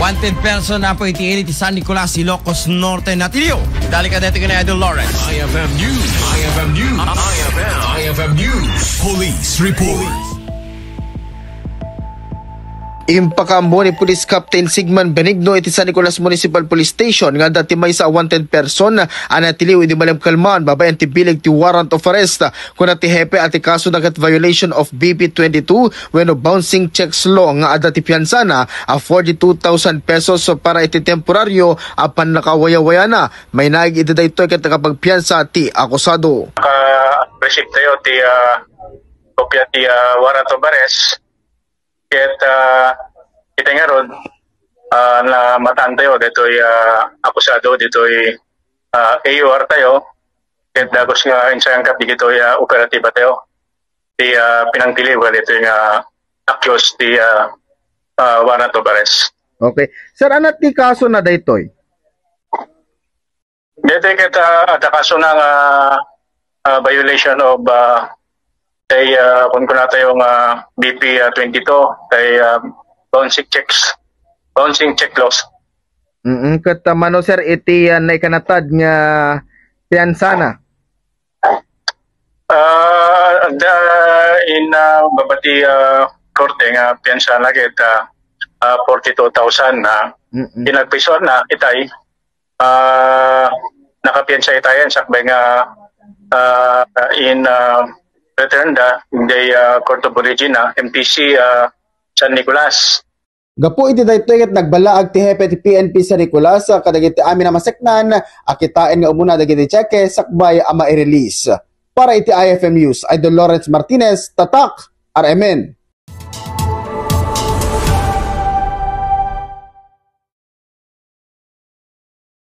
Wanted person na po iti San Nicolas, Ilocos Norte na tiliw. Dali ka dito na Idol Lawrence. IFM News. IFM News. IFM News. Police Report. Impakamo ni Police Captain Sigman Benigno iti San Nicolas Municipal Police Station nga dati may sa wanted person anatiliw iti malam kalman babayan ti bilig ti warrant of arrest kuna ti hepe ati kaso dagat violation of BP 22 wenno bouncing checks law nga adati piyansa na 42,000 pesos para iti temporaryo apan nakawaya-waya na may naig iti daytoy ket nakapagpiyansa ti akusado. Receive tayo ti kopya ti warrant of arrest. Ket kita nga ron na mataan tayo dito'y akusado dito'y AUR tayo ket dagos nga insayang kapi dito'y operatiba tayo di pinangtili wa dito'y nga accused di warrant of arrest. Okay. Sir, anat ti kaso na daytoy? Dito'y ket ada kaso ng violation of tay kung kuna tayong BP 22 tay bouncing check laws. Ket mano sir iti naikanatad nga piyansa na. In babati korte nga piyansa na ket 42,000 na pinagpiso na itay nakapiyansa itayan sakbay nga in returnda hindi Court of Origin MPC San Nicolas. Gapo iti daytoy ket nagbalaag ti hepe ti PNP San Nicolas kadagiti amin na maseknan akitain nga umuna dagiti cheque sakbay ama i-release. Para iti IFM News, Idol Lawrence Martinez, Tatak, RMN.